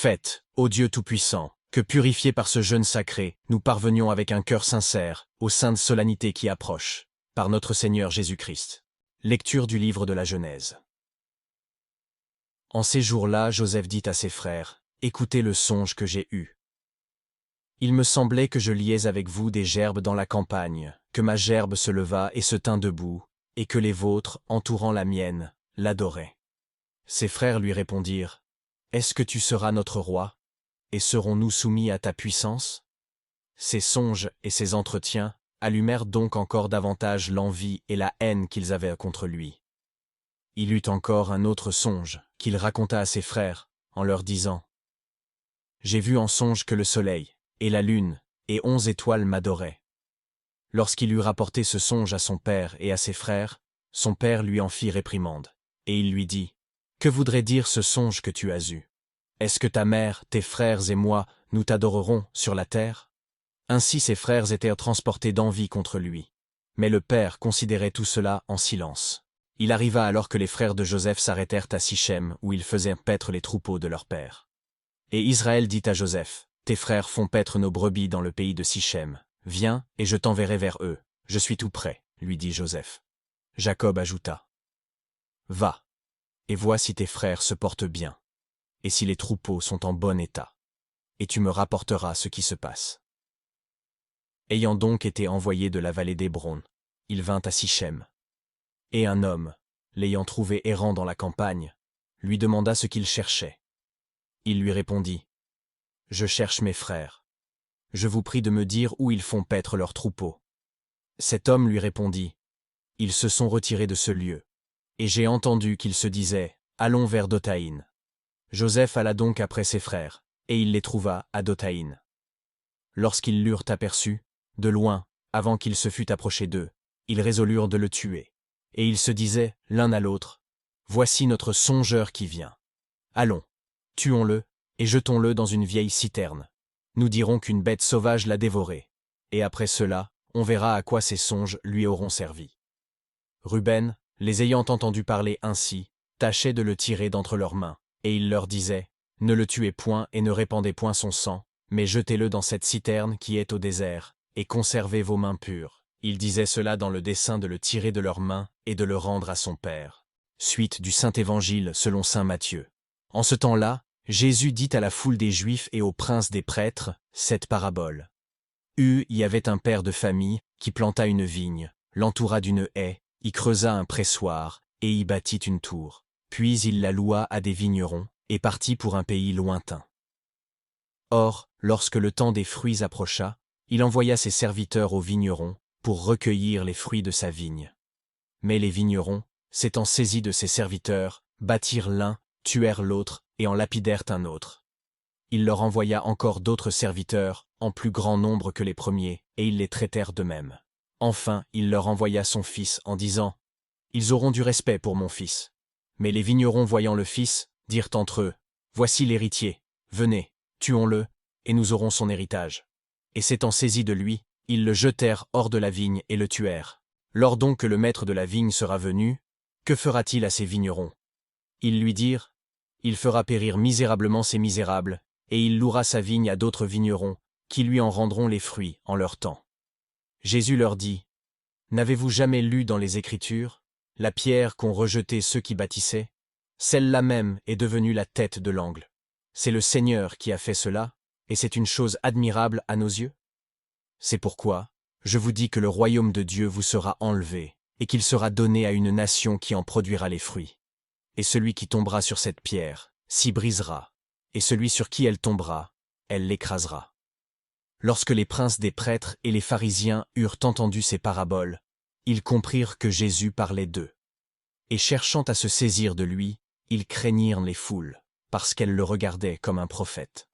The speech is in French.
Faites, ô Dieu Tout-Puissant, que purifiés par ce jeûne sacré, nous parvenions avec un cœur sincère, aux saintes solennités qui approchent, par notre Seigneur Jésus-Christ. Lecture du livre de la Genèse. En ces jours-là, Joseph dit à ses frères, « Écoutez le songe que j'ai eu. Il me semblait que je liais avec vous des gerbes dans la campagne, que ma gerbe se leva et se tint debout, et que les vôtres, entourant la mienne, l'adoraient. » Ses frères lui répondirent, « Est-ce que tu seras notre roi, et serons-nous soumis à ta puissance ?» Ces songes et ces entretiens allumèrent donc encore davantage l'envie et la haine qu'ils avaient contre lui. Il eut encore un autre songe qu'il raconta à ses frères, en leur disant, « J'ai vu en songe que le soleil, et la lune, et 11 étoiles m'adoraient. » Lorsqu'il eut rapporté ce songe à son père et à ses frères, son père lui en fit réprimande, et il lui dit, « Que voudrait dire ce songe que tu as eu? Est-ce que ta mère, tes frères et moi, nous t'adorerons sur la terre ?» Ainsi ses frères étaient transportés d'envie contre lui. Mais le père considérait tout cela en silence. Il arriva alors que les frères de Joseph s'arrêtèrent à Sichem, où ils faisaient paître les troupeaux de leur père. Et Israël dit à Joseph, « Tes frères font paître nos brebis dans le pays de Sichem. Viens, et je t'enverrai vers eux. Je suis tout prêt, lui dit Joseph. Jacob ajouta, « Va, et vois si tes frères se portent bien, et si les troupeaux sont en bon état, et tu me rapporteras ce qui se passe. » Ayant donc été envoyé de la vallée d'Hébron, il vint à Sichem. Et un homme, l'ayant trouvé errant dans la campagne, lui demanda ce qu'il cherchait. Il lui répondit, « Je cherche mes frères. Je vous prie de me dire où ils font paître leurs troupeaux. » Cet homme lui répondit, « Ils se sont retirés de ce lieu. Et j'ai entendu qu'ils se disaient, allons vers Dothaïn. » Joseph alla donc après ses frères, et il les trouva à Dothaïn. Lorsqu'ils l'eurent aperçu, de loin, avant qu'il se fût approché d'eux, ils résolurent de le tuer. Et ils se disaient, l'un à l'autre, « Voici notre songeur qui vient. Allons, tuons-le, et jetons-le dans une vieille citerne. Nous dirons qu'une bête sauvage l'a dévoré, et après cela, on verra à quoi ces songes lui auront servi. » Ruben, les ayant entendus parler ainsi, tâchait de le tirer d'entre leurs mains, et il leur disait, « Ne le tuez point et ne répandez point son sang, mais jetez-le dans cette citerne qui est au désert, et conservez vos mains pures. » Il disait cela dans le dessein de le tirer de leurs mains et de le rendre à son père. Suite du Saint-Évangile selon saint Matthieu. En ce temps-là, Jésus dit à la foule des Juifs et aux princes des prêtres cette parabole. Il y avait un père de famille qui planta une vigne, l'entoura d'une haie, y creusa un pressoir et y bâtit une tour. Puis il la loua à des vignerons et partit pour un pays lointain. Or, lorsque le temps des fruits approcha, il envoya ses serviteurs aux vignerons pour recueillir les fruits de sa vigne. Mais les vignerons, s'étant saisis de ses serviteurs, battirent l'un, tuèrent l'autre et en lapidèrent un autre. Il leur envoya encore d'autres serviteurs, en plus grand nombre que les premiers, et ils les traitèrent de même. Enfin, il leur envoya son fils en disant, « Ils auront du respect pour mon fils. » Mais les vignerons voyant le fils, dirent entre eux, « Voici l'héritier, venez, tuons-le, et nous aurons son héritage. » Et s'étant saisis de lui, ils le jetèrent hors de la vigne et le tuèrent. Lors donc que le maître de la vigne sera venu, que fera-t-il à ces vignerons? Ils lui dirent, il fera périr misérablement ces misérables, et il louera sa vigne à d'autres vignerons, qui lui en rendront les fruits en leur temps. Jésus leur dit, n'avez-vous jamais lu dans les Écritures, la pierre qu'ont rejetée ceux qui bâtissaient? Celle-là même est devenue la tête de l'angle. C'est le Seigneur qui a fait cela, et c'est une chose admirable à nos yeux. C'est pourquoi, je vous dis que le royaume de Dieu vous sera enlevé, et qu'il sera donné à une nation qui en produira les fruits. Et celui qui tombera sur cette pierre s'y brisera, et celui sur qui elle tombera, elle l'écrasera. Lorsque les princes des prêtres et les pharisiens eurent entendu ces paraboles, ils comprirent que Jésus parlait d'eux. Et cherchant à se saisir de lui, ils craignirent les foules, parce qu'elles le regardaient comme un prophète.